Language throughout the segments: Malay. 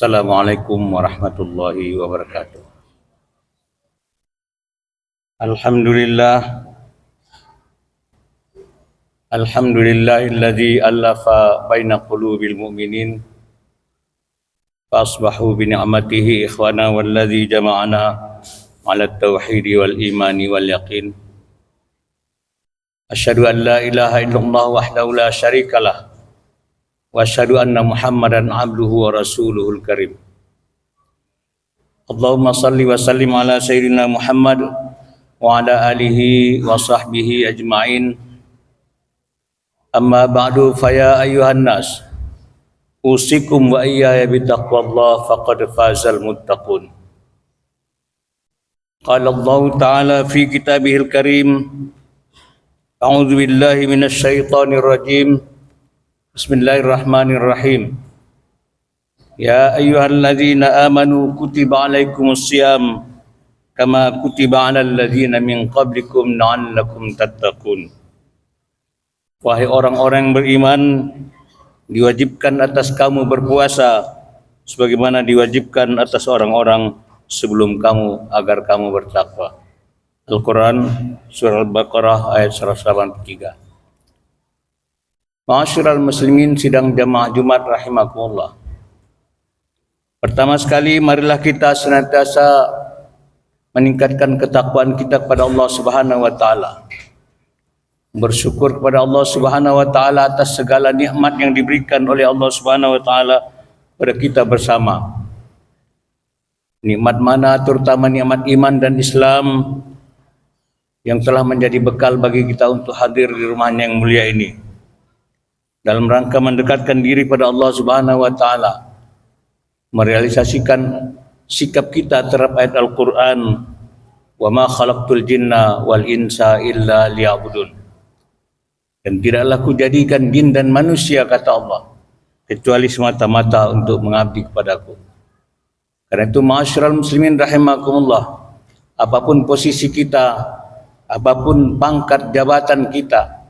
Assalamualaikum warahmatullahi wabarakatuh. Alhamdulillah, alhamdulillahilladzi allafa baina qulubil mu'minin fa asbahu bi ni'matihi ikhwana walladzi jama'ana 'ala at-tauhid wal imani wal yaqin. Asyhadu an la ilaha illallah wahdahu la syarikalah wa asyhadu anna Muhammadan abduhu wa rasuluhul karim. Allahumma salli wa sallim ala sayyidina Muhammad wa ala alihi wa sahbihi ajma'in. Amma ba'du, faya ayyuhan nas, usikum wa iyaya bitaqwallah faqad fazal muttaqun. Qala Allah ta'ala fi kitabihil karim, a'udzu billahi minasy syaithanir rajim. Bismillahirrahmanirrahim. Ya ayyuhalladzina amanu kutiba alaikumus syiyam kama kutiba alal ladzina min qablikum la'allakum tattaqun. Wahai orang-orang yang beriman, diwajibkan atas kamu berpuasa sebagaimana diwajibkan atas orang-orang sebelum kamu agar kamu bertakwa. Al-Quran Surah Al-Baqarah ayat 183. Ma'asyiral muslimin sidang jamaah Jumat rahimakumullah. Pertama sekali, marilah kita senantiasa meningkatkan ketakwaan kita kepada Allah Subhanahu wa taala. Bersyukur kepada Allah Subhanahu wa taala atas segala nikmat yang diberikan oleh Allah Subhanahu wa taala kepada kita bersama. Nikmat mana? Terutama nikmat iman dan Islam yang telah menjadi bekal bagi kita untuk hadir di rumahnya yang mulia ini dalam rangka mendekatkan diri pada Allah Subhanahu wa taala, merealisasikan sikap kita terhadap ayat Al-Qur'an, wa ma khalaqtul jinna wal insa illa liya'budun. Dan tidaklah kujadikan jin dan manusia, kata Allah, kecuali semata-mata untuk mengabdi kepadaku. Karena itu ma'asyiral muslimin rahimakumullah, apapun posisi kita, apapun pangkat jabatan kita,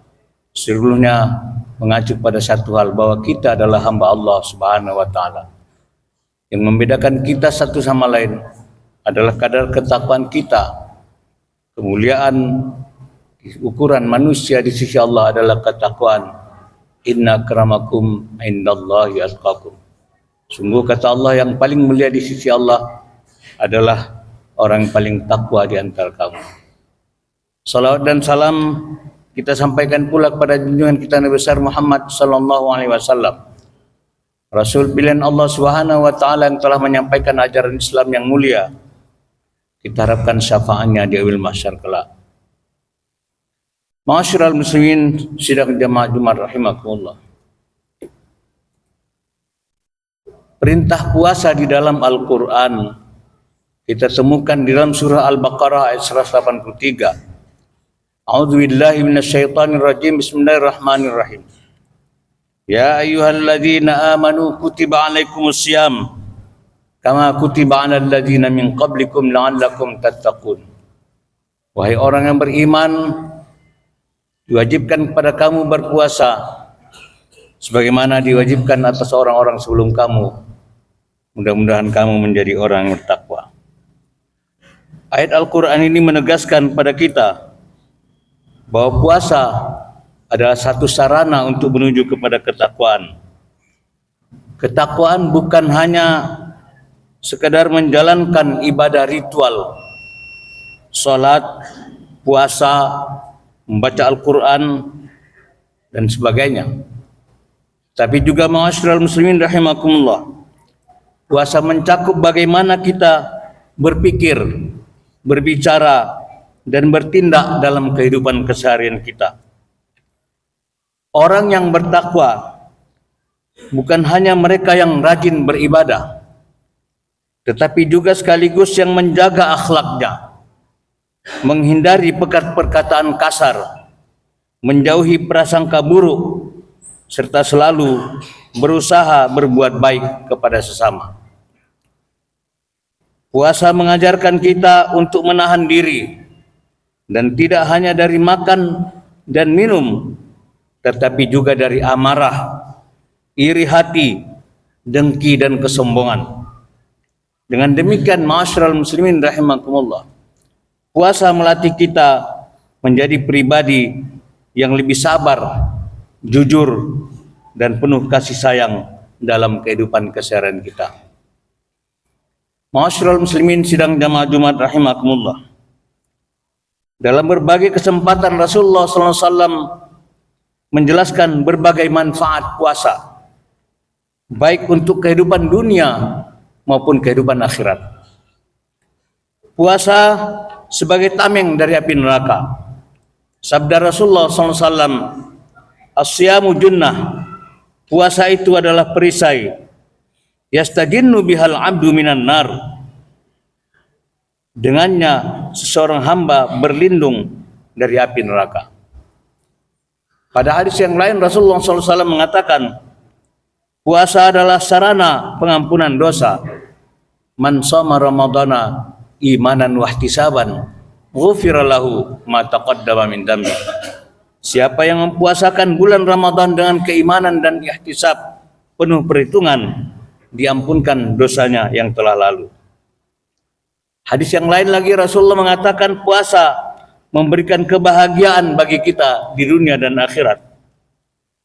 seluruhnya mengacu pada satu hal, bahwa kita adalah hamba Allah Subhanahu wa taala. Yang membedakan kita satu sama lain adalah kadar ketakwaan kita. Kemuliaan ukuran manusia di sisi Allah adalah ketakwaan. Inna akramakum indallahi atqakum. Sungguh, kata Allah, yang paling mulia di sisi Allah adalah orang yang paling takwa di antara kamu. Salawat dan salam kita sampaikan pula kepada junjungan kita Nabi besar Muhammad sallallahu alaihi wasallam, Rasul pilihan Allah Subhanahu wa taala yang telah menyampaikan ajaran Islam yang mulia. Kita harapkan syafaatnya di yaumil mahsyar kelak. Ma'asyiral muslimin sidang jamaah Jumat rahimakumullah. Perintah puasa di dalam Al-Qur'an kita temukan di dalam surah Al-Baqarah ayat 183. A'udzu billahi minasyaitonir rajim. Bismillahirrahmanirrahim. Ya ayyuhalladzina amanu kutiba alaikumus syiyam kama kutiba alal ladzina min qablikum la'allakum tattaqun. Wahai orang yang beriman, diwajibkan kepada kamu berpuasa sebagaimana diwajibkan atas orang-orang sebelum kamu. Mudah-mudahan kamu menjadi orang yang bertakwa. Ayat Al-Qur'an ini menegaskan pada kita bahwa puasa adalah satu sarana untuk menuju kepada ketakwaan. Ketakwaan bukan hanya sekadar menjalankan ibadah ritual, salat, puasa, membaca Al-Quran, dan sebagainya. Tapi juga ma'asyiral muslimin rahimakumullah, puasa mencakup bagaimana kita berpikir, berbicara, dan bertindak dalam kehidupan keseharian kita. Orang yang bertakwa bukan hanya mereka yang rajin beribadah, tetapi juga sekaligus yang menjaga akhlaknya, menghindari perkataan kasar, menjauhi prasangka buruk, serta selalu berusaha berbuat baik kepada sesama. Puasa mengajarkan kita untuk menahan diri, dan tidak hanya dari makan dan minum, tetapi juga dari amarah, iri hati, dengki dan kesombongan. Dengan demikian, ma'asyiral muslimin rahimakumullah, puasa melatih kita menjadi pribadi yang lebih sabar, jujur, dan penuh kasih sayang dalam kehidupan keseharian kita. Ma'asyiral muslimin sidang jamaah Jumat rahimakumullah, dalam berbagai kesempatan Rasulullah SAW menjelaskan berbagai manfaat puasa, baik untuk kehidupan dunia maupun kehidupan akhirat. Puasa sebagai tameng dari api neraka. Sabda Rasulullah SAW, "As-siyamu junnah." Puasa itu adalah perisai. Yastajinnu bihal abdu minan nar. Dengannya seseorang hamba berlindung dari api neraka. Pada hadis yang lain Rasulullah SAW mengatakan, puasa adalah sarana pengampunan dosa. Man shoma ramadhana imanan wahtisaban ghufira lahu ma taqaddama min dambi. Siapa yang mempuasakan bulan Ramadan dengan keimanan dan ihtisab penuh perhitungan, diampunkan dosanya yang telah lalu. Hadis yang lain lagi Rasulullah mengatakan puasa memberikan kebahagiaan bagi kita di dunia dan akhirat.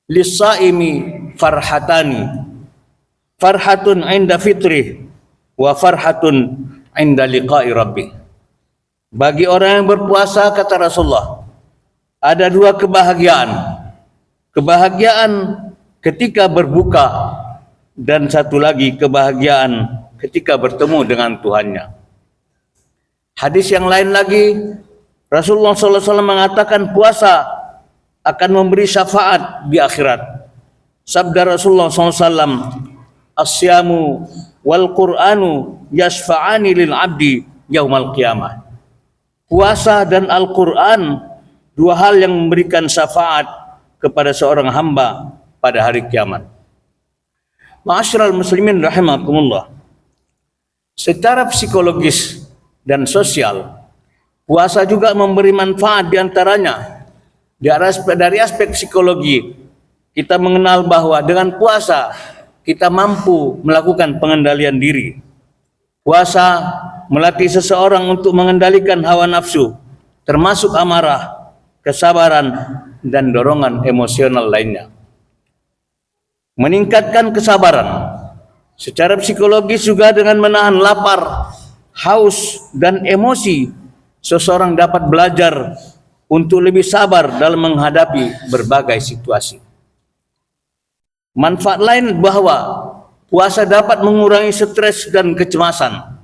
Lis-saimi farhatani, farhatun inda fitrih wa farhatun inda liqa'i rabbih. Bagi orang yang berpuasa, kata Rasulullah, ada dua kebahagiaan. Kebahagiaan ketika berbuka dan satu lagi kebahagiaan ketika bertemu dengan Tuhannya. Hadis yang lain lagi Rasulullah SAW mengatakan puasa akan memberi syafaat di akhirat. Sabda Rasulullah SAW, "As-siyamu wal Qur'anu yashfa'ani lil abdi yaumal qiyamah." Puasa dan Al-Quran, dua hal yang memberikan syafaat kepada seorang hamba pada hari kiamat. Ma'asyiral muslimin rahimakumullah, secara psikologis dan sosial, puasa juga memberi manfaat diantaranya. Dari aspek psikologi, kita mengenal bahwa dengan puasa kita mampu melakukan pengendalian diri. Puasa melatih seseorang untuk mengendalikan hawa nafsu, termasuk amarah, kesabaran, dan dorongan emosional lainnya. Meningkatkan kesabaran secara psikologis juga dengan menahan lapar, haus, dan emosi. Seseorang dapat belajar untuk lebih sabar dalam menghadapi berbagai situasi. Manfaat lain bahwa puasa dapat mengurangi stres dan kecemasan.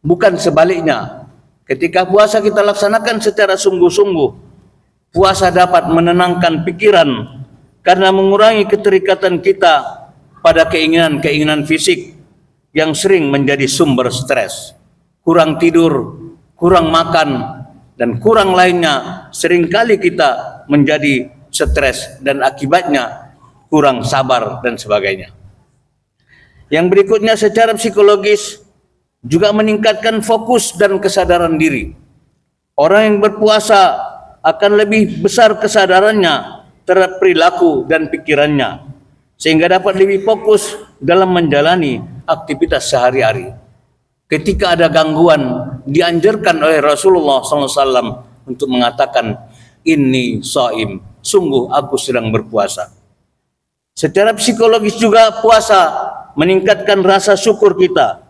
Bukan sebaliknya, ketika puasa kita laksanakan secara sungguh-sungguh, puasa dapat menenangkan pikiran karena mengurangi keterikatan kita pada keinginan-keinginan fisik yang sering menjadi sumber stres. Kurang tidur, kurang makan, dan kurang lainnya seringkali kita menjadi stres dan akibatnya kurang sabar dan sebagainya. Yang berikutnya secara psikologis juga meningkatkan fokus dan kesadaran diri. Orang yang berpuasa akan lebih besar kesadarannya terhadap perilaku dan pikirannya, sehingga dapat lebih fokus dalam menjalani aktivitas sehari-hari. Ketika ada gangguan, dianjurkan oleh Rasulullah SAW untuk mengatakan, "Inni shaim," sungguh aku sedang berpuasa. Secara psikologis juga puasa meningkatkan rasa syukur kita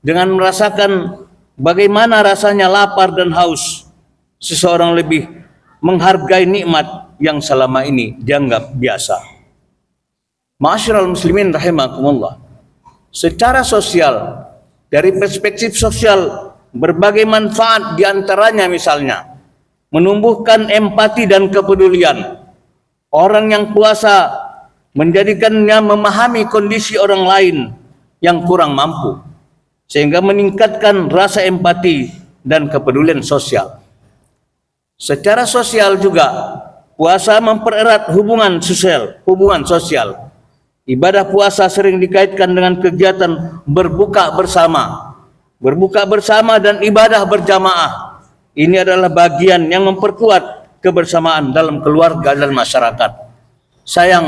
dengan merasakan bagaimana rasanya lapar dan haus. Seseorang lebih menghargai nikmat yang selama ini dianggap biasa. Ma'asyiral muslimin rahimakumullah, secara sosial, dari perspektif sosial, berbagai manfaat diantaranya misalnya menumbuhkan empati dan kepedulian. Orang yang puasa menjadikannya memahami kondisi orang lain yang kurang mampu, sehingga meningkatkan rasa empati dan kepedulian sosial. Secara sosial juga, puasa mempererat hubungan sosial. Ibadah puasa sering dikaitkan dengan kegiatan berbuka bersama dan ibadah berjamaah. Ini adalah bagian yang memperkuat kebersamaan dalam keluarga dan masyarakat. Sayang,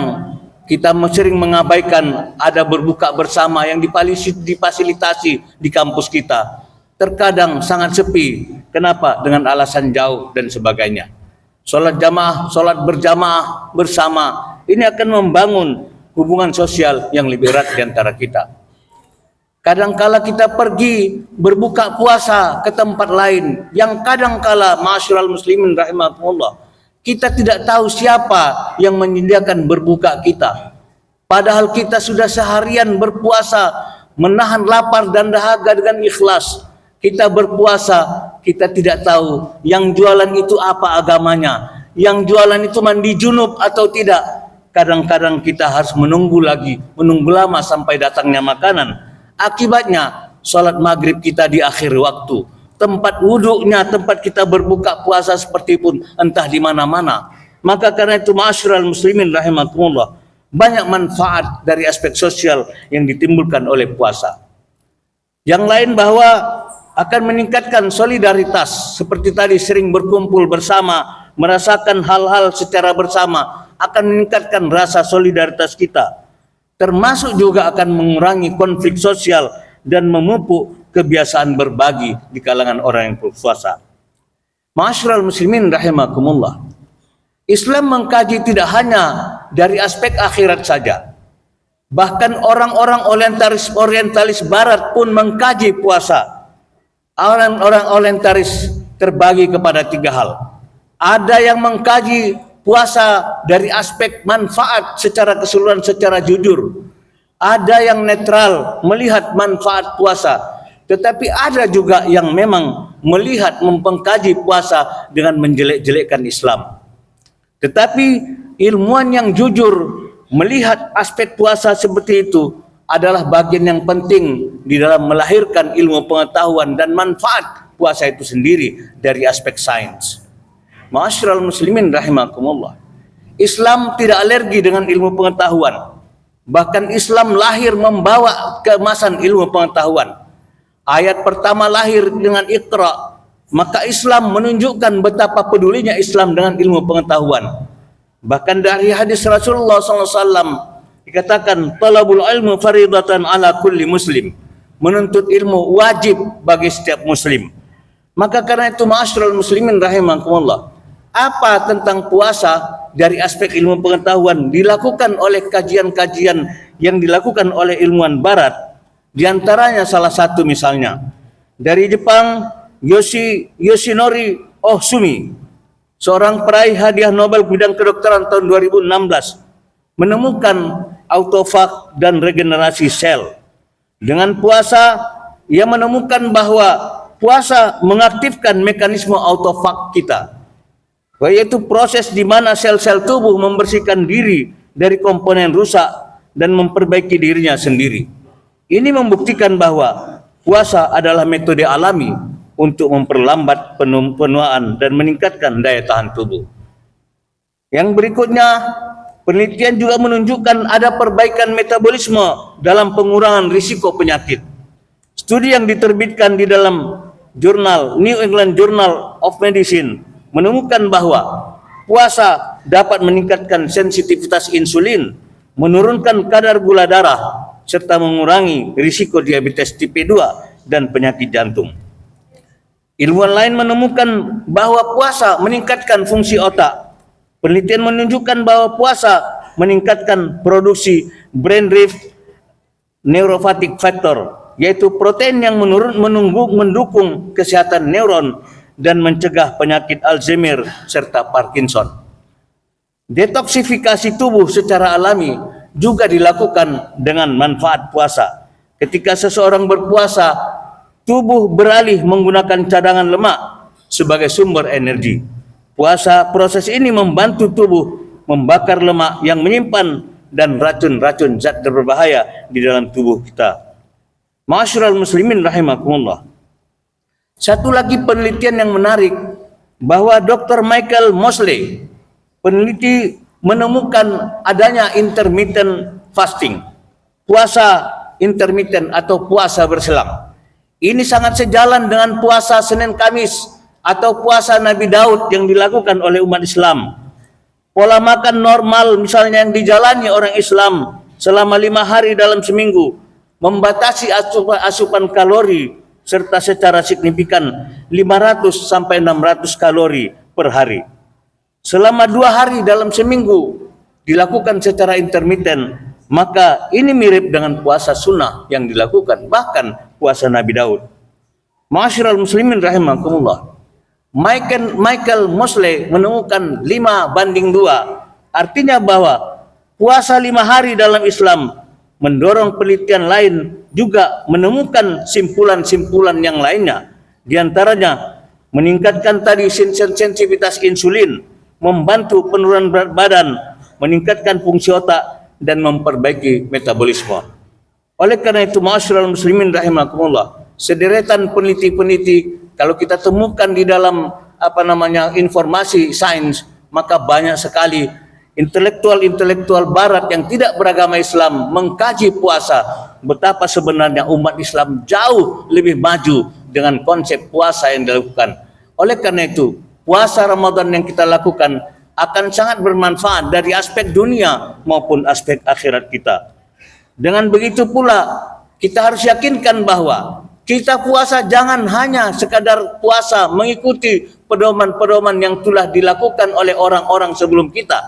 kita sering mengabaikan ada berbuka bersama yang difasilitasi di kampus kita. Terkadang sangat sepi. Kenapa? Dengan alasan jauh dan sebagainya. Sholat jamaah, sholat berjamaah bersama, ini akan membangun hubungan sosial yang lebih erat di antara kita. Kadangkala kita pergi berbuka puasa ke tempat lain, yang kadangkala ma'asyiral muslimin rahimakumullah, kita tidak tahu siapa yang menyediakan berbuka kita. Padahal kita sudah seharian berpuasa, menahan lapar dan dahaga dengan ikhlas. Kita berpuasa, kita tidak tahu yang jualan itu apa agamanya, yang jualan itu mandi junub atau tidak. Kadang-kadang kita harus menunggu lama sampai datangnya makanan. Akibatnya sholat maghrib kita di akhir waktu, tempat wuduknya, tempat kita berbuka puasa seperti pun entah di mana-mana. Maka karena itu ma'asyiral muslimin rahimakumullah, banyak manfaat dari aspek sosial yang ditimbulkan oleh puasa. Yang lain bahwa akan meningkatkan solidaritas, seperti tadi sering berkumpul bersama, merasakan hal-hal secara bersama, akan meningkatkan rasa solidaritas kita. Termasuk juga akan mengurangi konflik sosial dan memupuk kebiasaan berbagi di kalangan orang yang berpuasa. Ma'asyiral muslimin rahimakumullah, Islam mengkaji tidak hanya dari aspek akhirat saja. Bahkan orang-orang orientalis barat pun mengkaji puasa. Orang-orang orientalis terbagi kepada 3 hal. Ada yang mengkaji puasa dari aspek manfaat secara keseluruhan, secara jujur. Ada yang netral melihat manfaat puasa. Tetapi ada juga yang memang melihat, mempengkaji puasa dengan menjelek-jelekkan Islam. Tetapi ilmuwan yang jujur melihat aspek puasa seperti itu adalah bagian yang penting di dalam melahirkan ilmu pengetahuan dan manfaat puasa itu sendiri dari aspek sains. Ma'asyiral muslimin rahimakumullah, Islam tidak alergi dengan ilmu pengetahuan. Bahkan Islam lahir membawa keemasan ilmu pengetahuan. Ayat pertama lahir dengan Iqra, maka Islam menunjukkan betapa pedulinya Islam dengan ilmu pengetahuan. Bahkan dari hadis Rasulullah SAW dikatakan, talabul ilmu faridatan ala kulli muslim. Menuntut ilmu wajib bagi setiap muslim. Maka karena itu ma'asyiral muslimin rahimakumullah, apa tentang puasa dari aspek ilmu pengetahuan dilakukan oleh kajian-kajian yang dilakukan oleh ilmuwan barat. Di antaranya salah satu misalnya dari Jepang, Yoshinori Ohsumi, seorang peraih hadiah Nobel bidang kedokteran tahun 2016, menemukan autofag dan regenerasi sel. Dengan puasa, ia menemukan bahwa puasa mengaktifkan mekanisme autofag kita, yaitu proses di mana sel-sel tubuh membersihkan diri dari komponen rusak dan memperbaiki dirinya sendiri. Ini membuktikan bahwa puasa adalah metode alami untuk memperlambat penuaan dan meningkatkan daya tahan tubuh. Yang berikutnya, penelitian juga menunjukkan ada perbaikan metabolisme dalam pengurangan risiko penyakit. Studi yang diterbitkan di dalam jurnal New England Journal of Medicine menemukan bahwa puasa dapat meningkatkan sensitivitas insulin, menurunkan kadar gula darah, serta mengurangi risiko diabetes tipe 2 dan penyakit jantung. Ilmuwan lain menemukan bahwa puasa meningkatkan fungsi otak. Penelitian menunjukkan bahwa puasa meningkatkan produksi brain-derived neuropathic factor, yaitu protein yang mendukung kesehatan neuron dan mencegah penyakit Alzheimer serta Parkinson. Detoksifikasi tubuh secara alami juga dilakukan dengan manfaat puasa. Ketika seseorang berpuasa, tubuh beralih menggunakan cadangan lemak sebagai sumber energi. Proses ini membantu tubuh membakar lemak yang menyimpan dan racun-racun zat berbahaya di dalam tubuh kita. Ma'asyiral muslimin rahimakumullah. Satu lagi penelitian yang menarik, bahwa Dr. Michael Mosley, peneliti, menemukan adanya intermittent fasting, puasa intermittent atau puasa berselang. Ini sangat sejalan dengan puasa Senin Kamis atau puasa Nabi Daud yang dilakukan oleh umat Islam. Pola makan normal misalnya yang dijalani orang Islam selama 5 hari dalam seminggu, membatasi asupan kalori serta secara signifikan 500 sampai 600 kalori per hari. Selama 2 hari dalam seminggu dilakukan secara intermiten, maka ini mirip dengan puasa sunnah yang dilakukan, bahkan puasa Nabi Daud. Ma'asyiral muslimin rahimakumullah. Michael Mosley menemukan 5:2. Artinya bahwa puasa 5 hari dalam Islam mendorong penelitian lain juga menemukan simpulan-simpulan yang lainnya. Di antaranya meningkatkan tadi sensitivitas insulin, membantu penurunan berat badan, meningkatkan fungsi otak, dan memperbaiki metabolisme. Oleh karena itu, ma'asyiral muslimin rahimakumullah, sederetan peneliti-peneliti kalau kita temukan di dalam informasi sains, maka banyak sekali intelektual barat yang tidak beragama Islam mengkaji puasa, betapa sebenarnya umat Islam jauh lebih maju dengan konsep puasa yang dilakukan. Oleh karena itu, puasa Ramadan yang kita lakukan akan sangat bermanfaat dari aspek dunia maupun aspek akhirat kita. Dengan begitu pula, kita harus yakinkan bahwa kita puasa jangan hanya sekadar puasa mengikuti pedoman-pedoman yang telah dilakukan oleh orang-orang sebelum kita,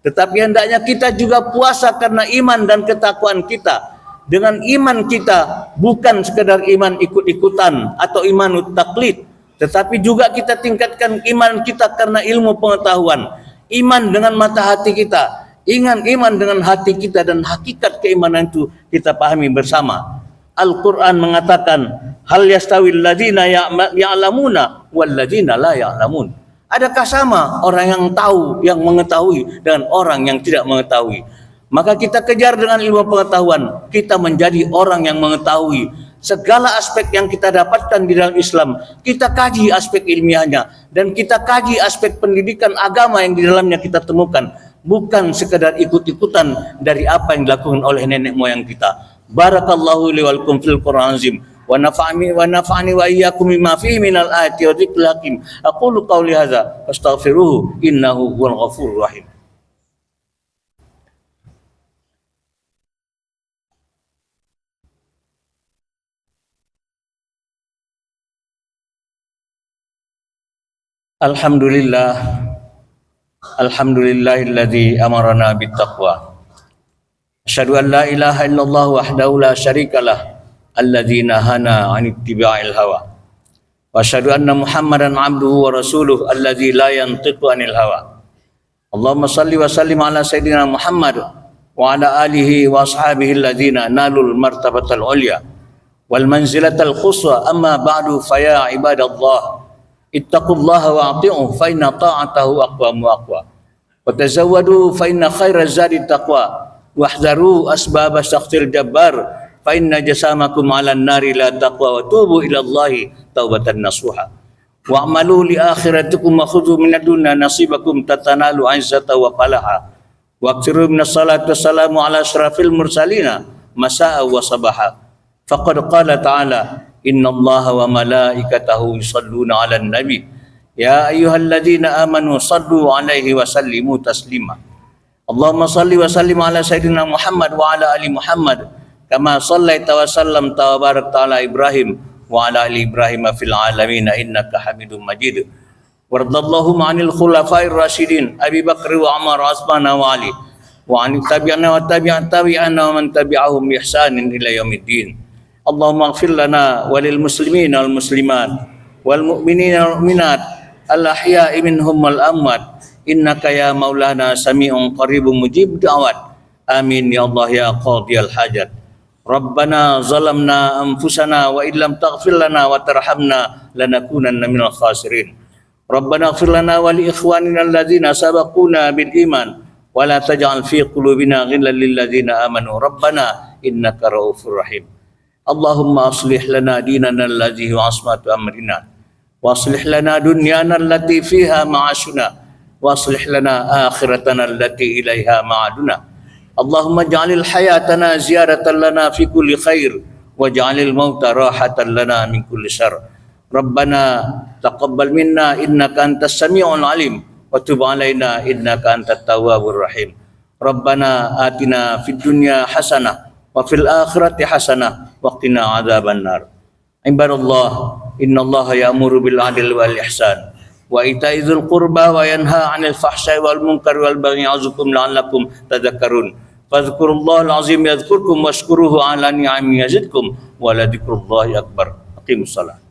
tetapi hendaknya kita juga puasa karena iman dan ketakwaan kita. Dengan iman kita bukan sekadar iman ikut-ikutan atau iman taklid, tetapi juga kita tingkatkan iman kita karena ilmu pengetahuan, iman dengan mata hati kita, iman dengan hati kita, dan hakikat keimanan itu kita pahami bersama. Al-Quran mengatakan, hal yastawil ladina ya'lamuna wal ladina la ya'lamun. Adakah sama orang yang tahu, yang mengetahui, dengan orang yang tidak mengetahui? Maka kita kejar dengan ilmu pengetahuan, kita menjadi orang yang mengetahui segala aspek yang kita dapatkan di dalam Islam. Kita kaji aspek ilmiahnya, dan kita kaji aspek pendidikan agama yang di dalamnya kita temukan, bukan sekedar ikut-ikutan dari apa yang dilakukan oleh nenek moyang kita. Barakallahu li wal kum fil Qur'an azim wa nafa'ani wa iyyakum mimma fihi minal ayati wa dzikril hakim. Aqulu qawli hadza fastaghfiruhu innahu huwal ghafurur rahim. Alhamdulillahilladzi amarna bittaqwa. Asyhadu an la ilaha illallah wahdahu la syarikalah alladzi nahana 'an ittiba'il hawa. Wa asyhadu anna Muhammadan 'abduhu wa rasuluhu alladzi la yantiqu 'anil hawa. Allahumma shalli wa sallim ala sayyidina Muhammad wa ala alihi wa ashabihi alladzina nalul martabatal ulya wal manzilatal quswa. Amma ba'du, fa ya ibadallah ittaqullaha wa ati'u fa inna ta'atahu aqwamu aqwa. Wa tazawwadu fa inna khairaz zadi taqwa. Wahdharu asbab syakhsil jabbar fa inna jasamakum 'alan nari la taqwa wa tubu ila Allahi taubatan nasuha. Wa'malu li akhiratikum wa khudhu min ad-dunya nasibakum tatanalu 'izzata wa falaha. Waqtiru minas salati wassalamu ala asyrafil mursalina masa'a wa sabaha. Faqad qala ta'ala, innallaha wa malaikatahu yusalluna 'alan nabi ya ayyuhalladzina amanu sallu 'alaihi wa sallimu taslima. Allahumma salli wa sallim ala sayyidina Muhammad wa ala ali Muhammad kama sallaita wa sallamta wa barakta ala Ibrahim wa ala ali Ibrahim fil alamin innaka Hamidum Majid. Wardallahu 'anil khulafair rasyidin Abi Bakr wa Umar wa Utsman wa Ali wa 'anil tabi'ina wa tabi'ana wa man tabi'ahum bi ihsanin ila yaumiddin. Allahumma ighfir lana wa lil muslimina wal muslimat wal mu'minina wal mu'minat al ahya'i minhum wal amwat. Innaka ya maulana sami'un qaribun mujib da'wat. Amin ya Allah ya qadiyal hajat. Rabbana zalamna anfusana wa illam taghfir lana wa tarhamna lanakunanna minal khasirin. Rabbana ighfir lana wa li ikhwanina alladzina sabaquna bil iman wa la taj'al fi qulubina ghillan lil ladzina amanu rabbana innaka raufur rahim. Allahumma aslih lana dinana alladzi huwa asmatu amrina wa aslih lana dunyana allati fiha ma'ashuna واصلح لنا آخرتنا التي إليها معادنا. اللهم اجعل حياتنا زيادة لنا في كل خير واجعل الموت راحة لنا من كل شر. ربنا تقبل منا إنك أنت السميع العليم wa tub 'alaina innaka antat tawwabur rahim. Rabbana atina fid dunya hasanah wa fil akhirati hasanah wa qina adzabannar. Ibadallah, innallaha ya'muru bil 'adli wal ihsan wa ita'i dzil qurba wa yanha 'anil fahsya'i wal munkari wal baghi ya'idzukum la'allakum tadhakkarun. Fadhkurullahal azim yadhkurkum washkuruhu 'ala ni'amihi yazidkum wa la dzikrullahi akbar. Aqimussalah.